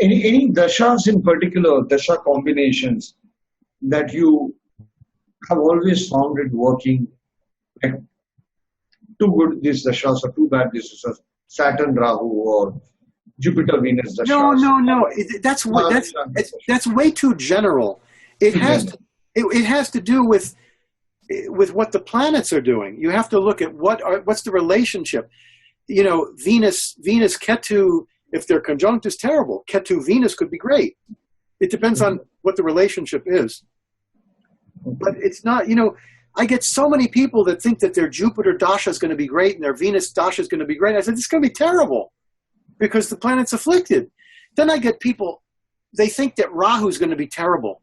Any dashas in particular, dasha combinations that you have always found it working, like too good these dashas or too bad these dashas, Saturn Rahu or Jupiter Venus dashas? No. That's way too general. It has to do with what the planets are doing. You have to look at what's the relationship. You know, Venus Ketu, if they're conjunct, is terrible. Ketu Venus could be great. It depends on what the relationship is. But it's not, you know, I get so many people that think that their Jupiter dasha is going to be great and their Venus dasha is going to be great. I said, it's going to be terrible because the planet's afflicted. Then I get people, they think that Rahu is going to be terrible.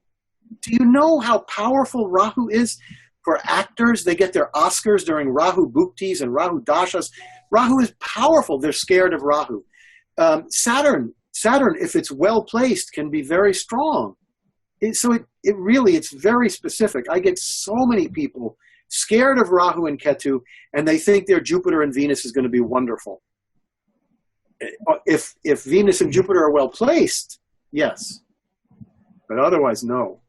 Do you know how powerful Rahu is for actors? They get their Oscars during Rahu Bhuktis and Rahu dashas. Rahu is powerful. They're scared of Rahu. Saturn, if it's well placed, can be very strong. It's very specific. I get so many people scared of Rahu and Ketu, and they think their Jupiter and Venus is going to be wonderful. If Venus and Jupiter are well placed, yes. But otherwise, no.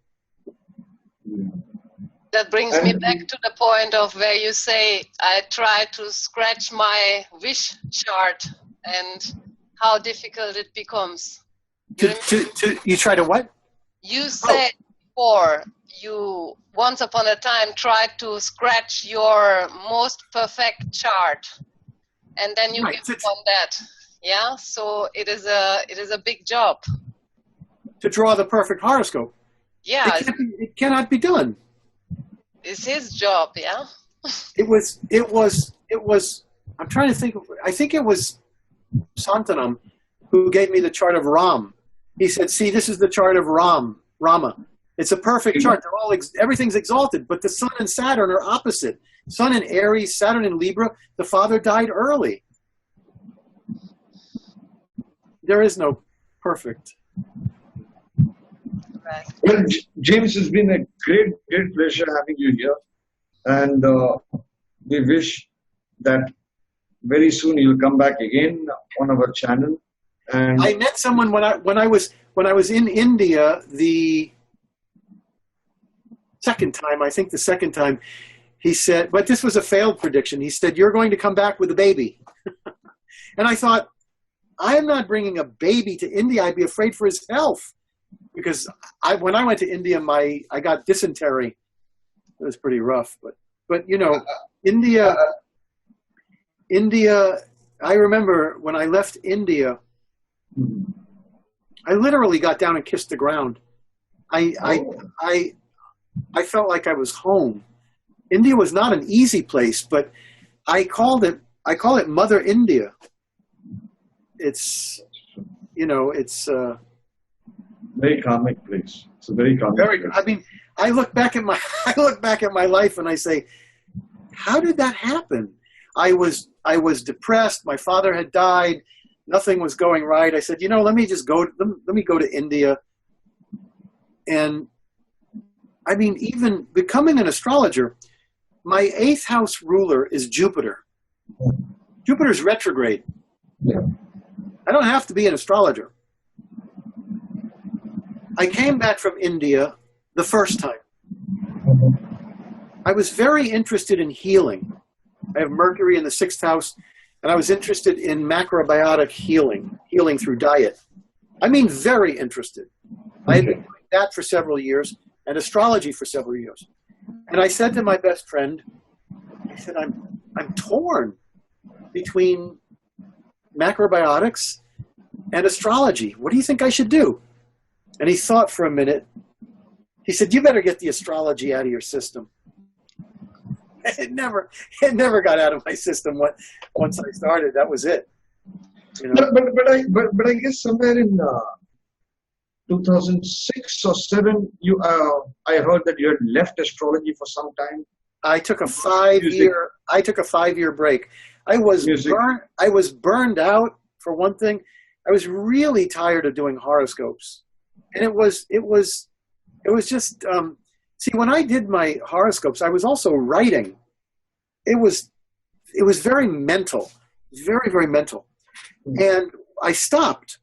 That brings me back to the point of where you say, I try to scratch my wish chart and how difficult it becomes. You try to what? You said before, you once upon a time tried to scratch your most perfect chart, and then you give up on that. Yeah, so it is a big job to draw the perfect horoscope. Yeah, it cannot be done. It's his job. Yeah. It was. I'm trying to think. I think it was Santana who gave me the chart of Ram. He said, see, this is the chart of Rama. It's a perfect chart. They're all everything's exalted, but the Sun and Saturn are opposite. Sun in Aries, Saturn in Libra. The father died early. There is no perfect. Well, James, it's been a great pleasure having you here. And we wish that very soon you'll come back again on our channel. And I met someone when I was in India the second time, he said, but this was a failed prediction. He said, you're going to come back with a baby. And I thought, I'm not bringing a baby to India. I'd be afraid for his health. Because when I went to India, I got dysentery. It was pretty rough. But you know, India, I remember when I left India, I literally got down and kissed the ground. I felt like I was home. India was not an easy place, but I call it Mother India. It's, you know, it's very karmic place. It's a very karmic place. I mean, I look back at my life and I say, how did that happen? I was depressed. My father had died. Nothing was going right. I said, you know, let me go to India. And I mean, even becoming an astrologer, my 8th house ruler is Jupiter. Jupiter's retrograde. Yeah. I don't have to be an astrologer. I came back from India the first time. I was very interested in healing. I have Mercury in the 6th house, and I was interested in macrobiotic healing through diet. I mean, very interested. I had been doing that for several years and astrology for several years. And I said to my best friend, I said, I'm torn between macrobiotics and astrology. What do you think I should do? And he thought for a minute. He said, you better get the astrology out of your system. It never got out of my system. Once I started, that was it. You know? But I guess somewhere in 2006 or 7, I heard that you had left astrology for some time. I took a 5-year break. I was burned out for one thing. I was really tired of doing horoscopes. And it was just, see, when I did my horoscopes, I was also writing. It was it was very mental, very, very mental. And I stopped.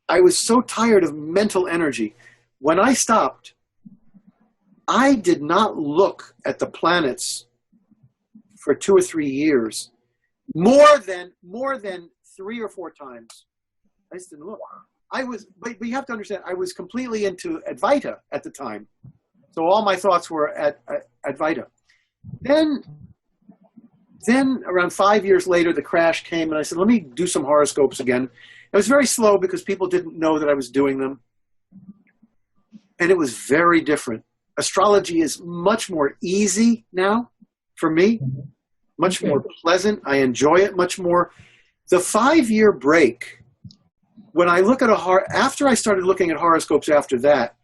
I was so tired of mental energy. When I stopped, I did not look at the planets for 2 or 3 years, more than 3 or 4 times. I just didn't look. But you have to understand, I was completely into Advaita at the time. So all my thoughts were at Advaita. Then around 5 years later, the crash came, and I said, let me do some horoscopes again. It was very slow because people didn't know that I was doing them. And it was very different. Astrology is much more easy now for me, much more pleasant. I enjoy it much more. The 5-year break, when I look at after I started looking at horoscopes after that,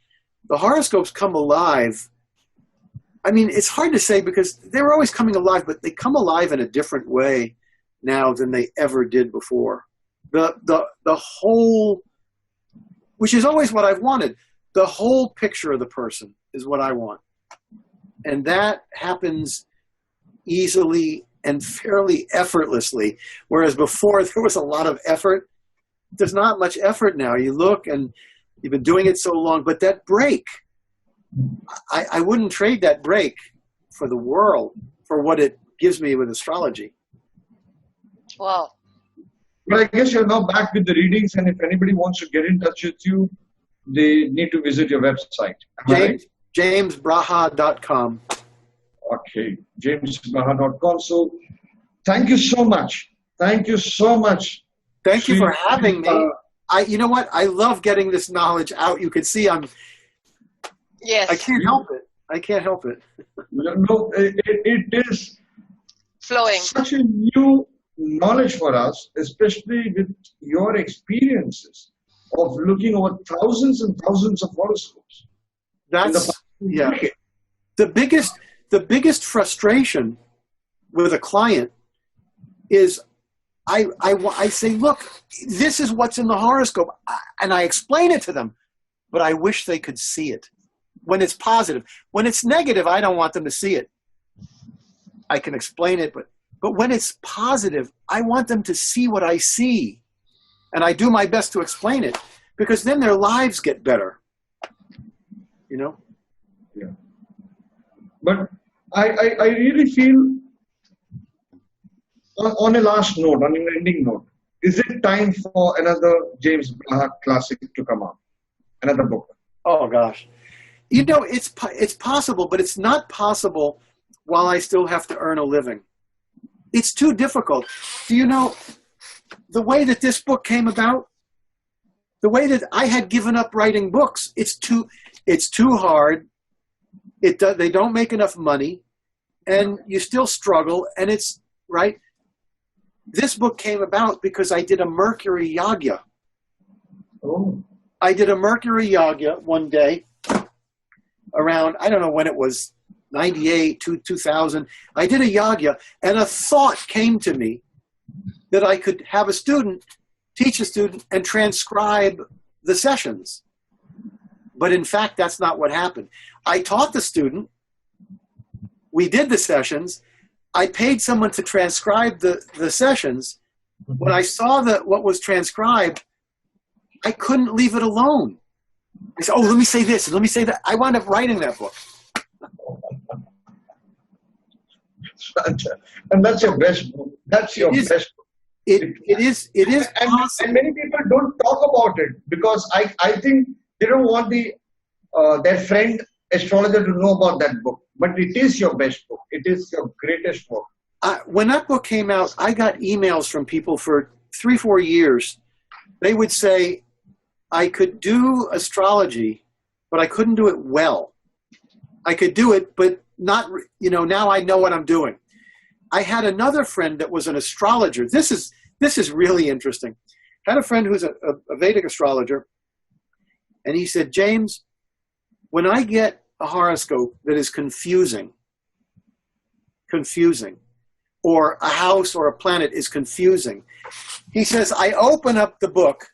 the horoscopes come alive. I mean, it's hard to say because they were always coming alive, but they come alive in a different way now than they ever did before. The whole, which is always what I've wanted, the whole picture of the person is what I want. And that happens easily and fairly effortlessly, whereas before there was a lot of effort. There's not much effort now. You look and you've been doing it so long, but that break, I wouldn't trade that break for the world, for what it gives me with astrology. Wow. But I guess you're now back with the readings, and if anybody wants to get in touch with you, they need to visit your website. JamesBraha.com. Okay, JamesBraha.com. So thank you so much. Thank you so much. Thank you for having me. You know what? I love getting this knowledge out. You can see Yes. I can't help it. I can't help it. No, it is flowing. Such a new knowledge for us, especially with your experiences of looking over thousands and thousands of horoscopes. The biggest frustration with a client is I say, look, this is what's in the horoscope, and I explain it to them, but I wish they could see it. When it's positive. When it's negative, I don't want them to see it. I can explain it, but when it's positive, I want them to see what I see. And I do my best to explain it, because then their lives get better. You know? Yeah. But I really feel, on a last note, on an ending note, is it time for another James Braha classic to come out? Another book? Oh, gosh. You know, it's possible, but it's not possible while I still have to earn a living. It's too difficult. Do you know the way that this book came about? The way that I had given up writing books. It's too hard. They don't make enough money, and you still struggle. And it's right. This book came about because I did a Mercury Yagya. Oh. I did a Mercury Yagya one day. Around, I don't know when it was, 98, 2000. I did a yagya, and a thought came to me that I could have a student, teach a student, and transcribe the sessions. But in fact, that's not what happened. I taught the student. We did the sessions. I paid someone to transcribe the sessions. When I saw what was transcribed, I couldn't leave it alone. I said, oh, let me say this, and let me say that. I wound up writing that book. And that's your best book. That's your best book. It is and many people don't talk about it because I think they don't want their friend astrologer to know about that book. But it is your best book. It is your greatest book. When that book came out, I got emails from people for 3-4 years. They would say, I could do astrology, but I couldn't do it well. I could do it, but not, now I know what I'm doing. I had another friend that was an astrologer. This is really interesting. I had a friend who's a Vedic astrologer, and he said, James, when I get a horoscope that is confusing, or a house or a planet is confusing, he says, I open up the book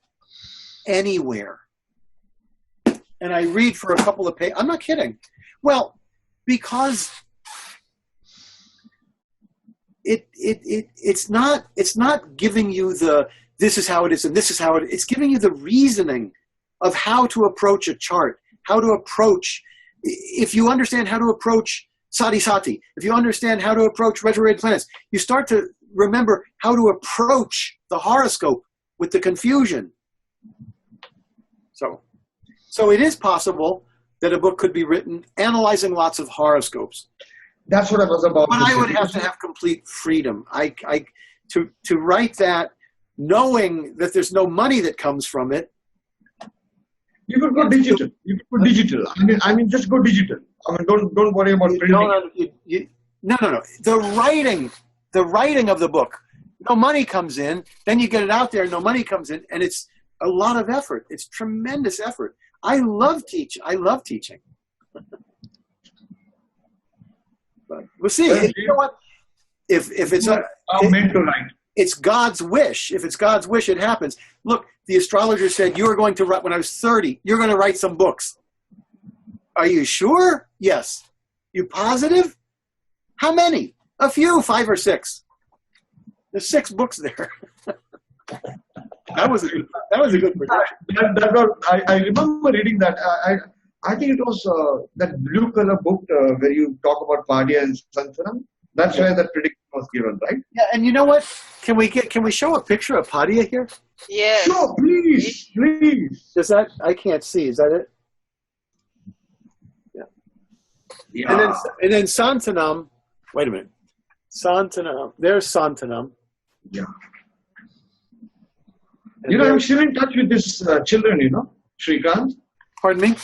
anywhere. And I read for a couple of pages. I'm not kidding. Well, because it's not giving you the this is how it is and this is how it is. It's giving you the reasoning of how to approach a chart, how to approach, if you understand how to approach Sati Sati, if you understand how to approach retrograde planets, you start to remember how to approach the horoscope with the confusion. So it is possible that a book could be written analyzing lots of horoscopes. That's what I was about. But I would have to have complete freedom. To write that, knowing that there's no money that comes from it. You could go digital. You could go digital. I mean, just go digital. I mean, don't worry about printing. No. The writing of the book. No money comes in. Then you get it out there. No money comes in, and it's a lot of effort. It's tremendous effort. I love teaching. But we'll see. You know what? If it's meant to write. It's God's wish. If it's God's wish, it happens. Look, the astrologer said you were going to write when I was 30. You're going to write some books. Are you sure? Yes. You positive? How many? A few, 5 or 6. There's 6 books there. That was a good prediction. I remember reading that. I think it was that blue color book where you talk about Padya and Santana. That's where that prediction was given, right? Yeah, and you know what? Can we show a picture of Padya here? Yes. Sure, please. Does that? I can't see. Is that it? Yeah. Yeah. And then Santanam. Wait a minute. Santanam. There's Santanam. Yeah. And I'm still in touch with these children. Shrikant. Pardon me.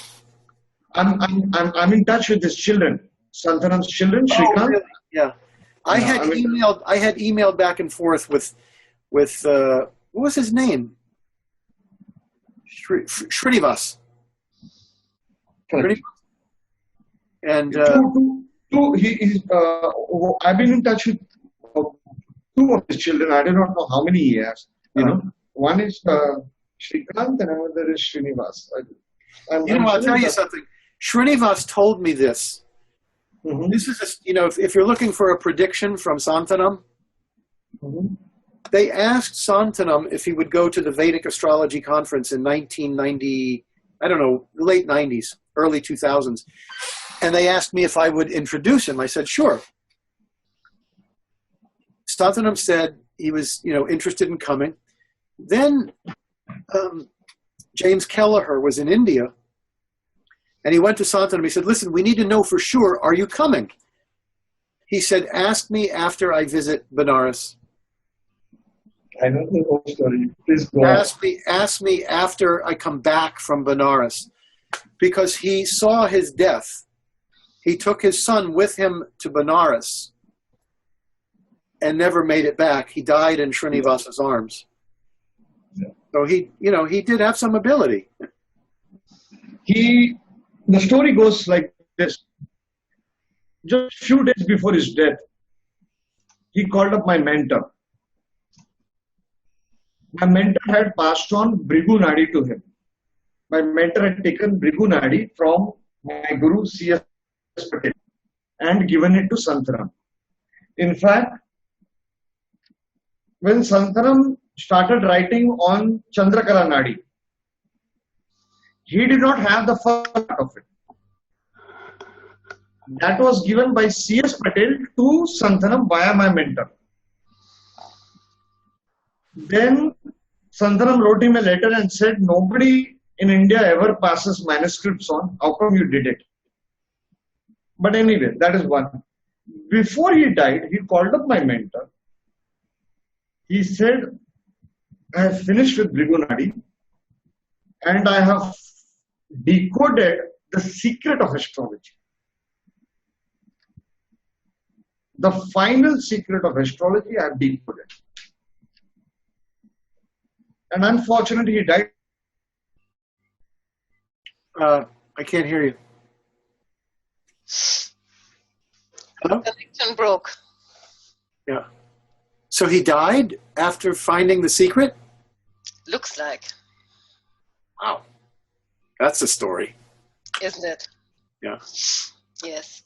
I'm in touch with these children. Santanam's children, Shrikant. Oh, really? Yeah. I had emailed back and forth with what was his name? Srinivas. And I've been in touch with 2 of his children. I do not know how many he has. One is Shrikant and another is Srinivas. I'll tell you something. Srinivas told me this. Mm-hmm. This is, if you're looking for a prediction from Santanam, mm-hmm. They asked Santanam if he would go to the Vedic Astrology Conference in 1990, I don't know, late 90s, early 2000s. And they asked me if I would introduce him. I said, sure. Santanam said he was, interested in coming. Then James Kelleher was in India. And he went to Santanam. He said, listen, we need to know for sure, are you coming? He said, ask me after I visit Benares. I know the whole story. Please go Ask me after I come back from Benares. Because he saw his death. He took his son with him to Benares and never made it back. He died in Srinivas's arms. Yeah. So he did have some ability. The story goes like this. Just a few days before his death, he called up my mentor. My mentor had passed on Bhrighu Nadi to him. My mentor had taken Bhrighu Nadi from my guru C.S. Patel and given it to Santanam. In fact, when Santanam started writing on Chandrakala Nadi, he did not have the first part of it. That was given by C.S. Patel to Santanam via my mentor. Then Santanam wrote him a letter and said, nobody in India ever passes manuscripts on. How come you did it? But anyway, that is one. Before he died, he called up my mentor. He said, I have finished with Bhrighu Nadi and I have decoded the secret of astrology. The final secret of astrology I have decoded. And unfortunately, he died. I can't hear you. Hello? Connection broke. Yeah. So he died after finding the secret? Looks like. Wow. That's a story. Isn't it? Yeah. Yes.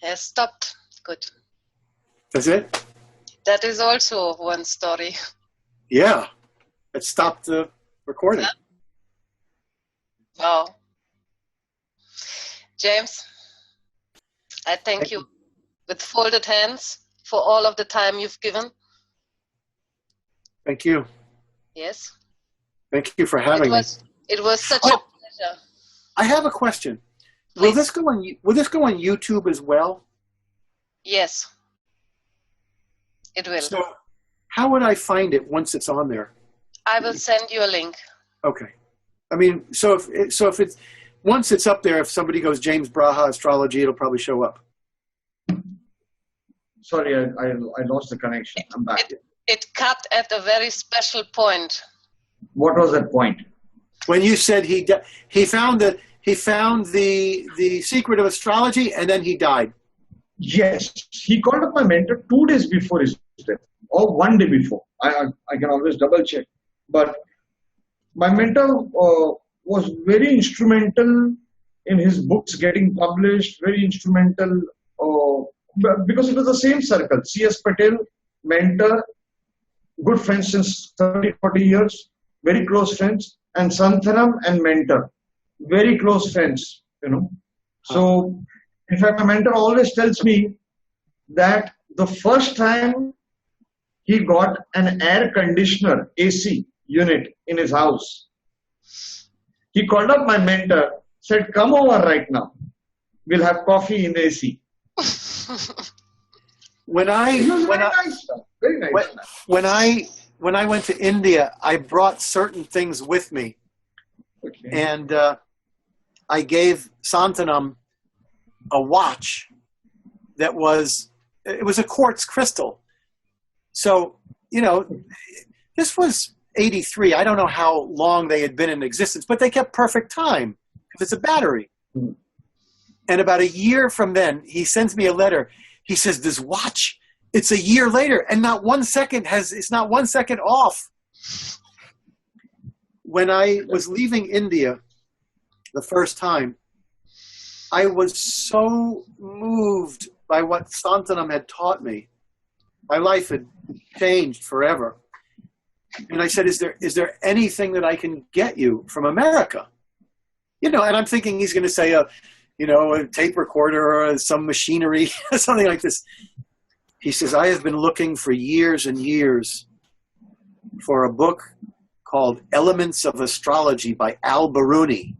Has stopped good. That's it? That is also one story. Yeah. It stopped the recording. Wow. James, I thank you with folded hands for all of the time you've given. Thank you. Yes. Thank you for having me. It was such a pleasure. I have a question. Please. Will this go on YouTube as well? Yes. It will. So how would I find it once it's on there? I will send you a link. Okay. I mean, so if it's once it's up there, if somebody goes James Braha Astrology, it'll probably show up. Sorry, I lost the connection. I'm back. It cut at a very special point. What was that point? When you said he found the secret of astrology and then he died. Yes, he called up my mentor 2 days before his death, or 1 day before. I can always double check. But my mentor was very instrumental in his books getting published, very instrumental because it was the same circle. C.S. Patel, mentor, good friends since 30, 40 years, very close friends, and Santhanam and mentor, very close friends, So, in fact, my mentor always tells me that the first time he got an air conditioner, AC unit in his house, he called up my mentor, said, come over right now. We'll have coffee in the AC. When I went to India, I brought certain things with me. Okay. And I gave Santanam a watch that was a quartz crystal. So, this was 83. I don't know how long they had been in existence, but they kept perfect time because it's a battery. Mm-hmm. And about a year from then, he sends me a letter. He says, this watch, it's a year later and it's not 1 second off. When I was leaving India the first time, I was so moved by what Santanam had taught me. My life had changed forever. And I said, is there anything that I can get you from America? And I'm thinking he's going to say a tape recorder or some machinery, something like this. He says, I have been looking for years and years for a book called Elements of Astrology by Al-Biruni.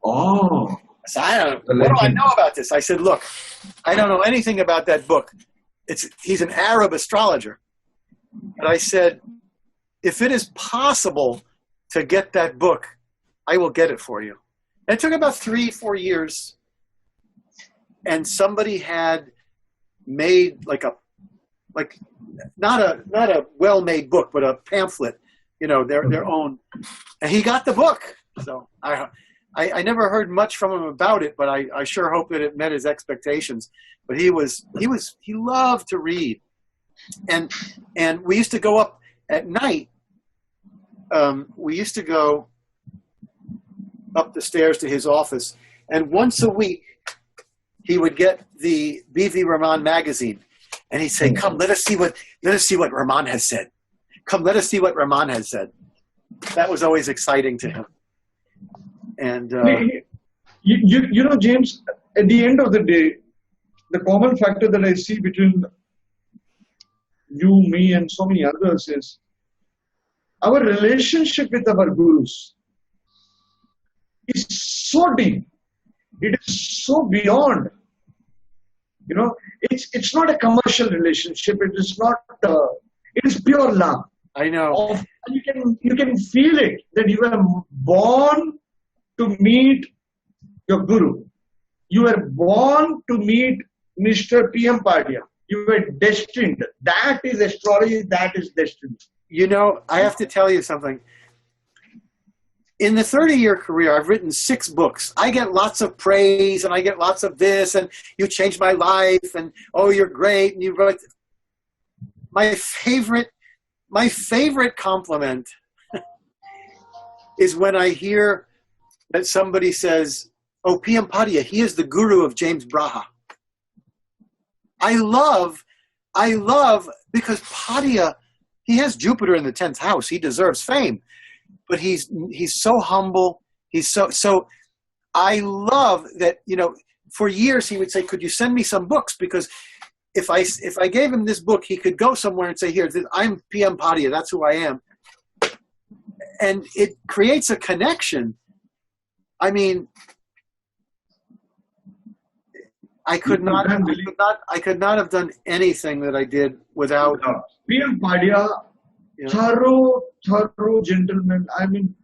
Oh. What do I know about this? I said, look, I don't know anything about that book. He's an Arab astrologer. But I said, if it is possible to get that book, I will get it for you. And it took about 3-4 years. And somebody had made not a well-made book, but a pamphlet, their own. And he got the book. So I never heard much from him about it, but I sure hope that it met his expectations. But he loved to read. And we used to go up at night. We used to go up the stairs to his office, and once a week he would get the B.V. Raman magazine, and he'd say, "Come, let us see what Raman has said. Come, let us see what Raman has said." That was always exciting to him. And James, at the end of the day, the common factor that I see between you, me, and so many others is our relationship with our gurus is so deep. It is so beyond. It's not a commercial relationship. It is not. It is pure love. I know. You can feel it that you were born to meet your guru. You were born to meet Mr. P.M. Padhya. You were destined. That is astrology. That is destiny. I have to tell you something. In the 30-year career, I've written 6 books. I get lots of praise, and I get lots of this, and you changed my life, and oh, you're great, and you wrote. My favorite compliment is when I hear that somebody says, "Oh, P.M. Padhya, he is the guru of James Braha." I love, because Paddhati, he has Jupiter in the 10th house. He deserves fame, but he's so humble. He's so. I love that. For years he would say, "Could you send me some books?" Because if I gave him this book, he could go somewhere and say, "Here, I'm PM Paddhati. That's who I am," and it creates a connection. I mean, I could not have done anything that I did without PM Paddhati. Thorough gentleman. I mean,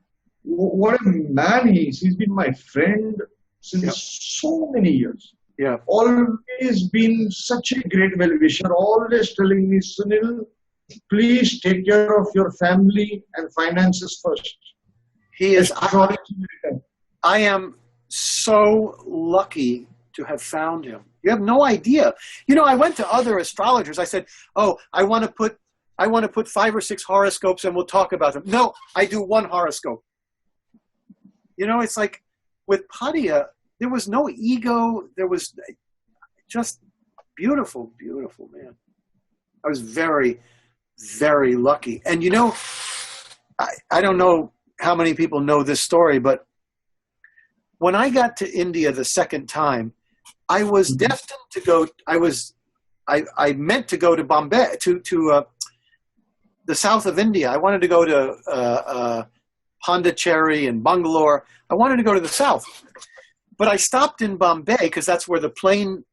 what a man he is. He's been my friend since so many years. Yeah. Always been such a great well-wisher. Always telling me, Sunil, please take care of your family and finances first. He is. I am so lucky to have found him. You have no idea. I went to other astrologers. I said, "Oh, I want to put 5 or 6 horoscopes and we'll talk about them." No, I do 1 horoscope. It's like with Paddhati, there was no ego. There was just beautiful, beautiful man. I was very, very lucky. And I don't know how many people know this story, but when I got to India the second time, I was destined to go. I meant to go to Bombay, to the south of India. I wanted to go to Pondicherry and Bangalore. I wanted to go to the south. But I stopped in Bombay because that's where the plane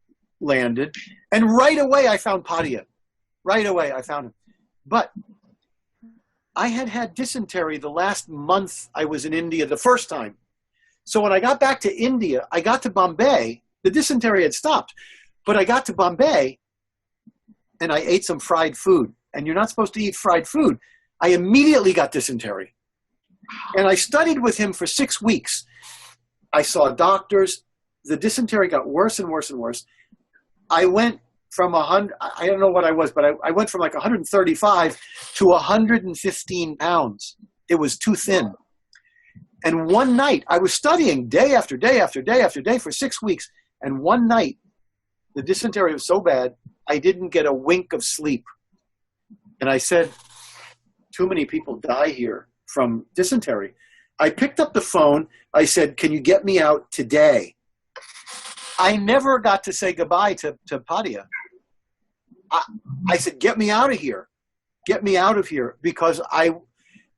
landed. And right away I found Paddhati. Right away I found him. But I had dysentery the last month I was in India the first time. So when I got back to India, I got to Bombay. The dysentery had stopped. But I got to Bombay and I ate some fried food. And you're not supposed to eat fried food. I immediately got dysentery. And I studied with him for 6 weeks. I saw doctors. The dysentery got worse and worse and worse. I went from 100, I don't know what I was, but I went from like 135 to 115 pounds. It was too thin. And one night, I was studying day after day after day after day for 6 weeks. And one night, the dysentery was so bad, I didn't get a wink of sleep. And I said, too many people die here from dysentery. I picked up the phone. I said, can you get me out today? I never got to say goodbye to Paddhati. I said, get me out of here. Get me out of here. Because I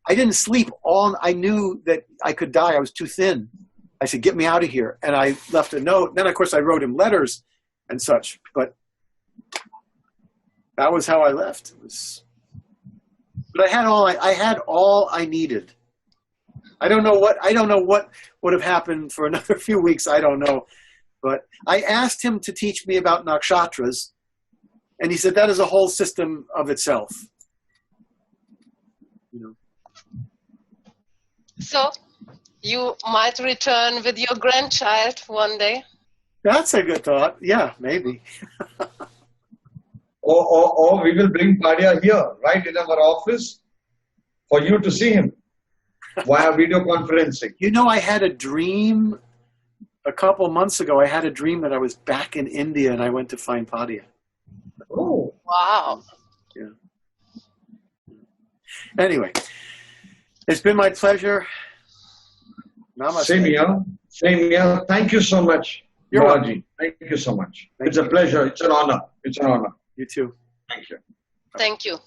didn't sleep all. I knew that I could die. I was too thin. I said, get me out of here. And I left a note. Then, of course, I wrote him letters and such. But that was how I left. But I had all I needed. I don't know what would have happened for another few weeks. I don't know. But I asked him to teach me about Nakshatras, and he said that is a whole system of itself. So you might return with your grandchild one day. That's a good thought. Yeah, maybe. Or we will bring Paddhati here, right in our office, for you to see him via video conferencing. I had a dream a couple months ago. I had a dream that I was back in India and I went to find Paddhati. Oh. Wow. Yeah. Anyway, it's been my pleasure. Namaste. Same here. Thank you so much, Balaji. Thank you so much. It's a pleasure. It's an honor. It's an honor. You too. Thank you. Thank you.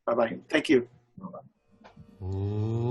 Bye-bye. Thank you. Bye-bye.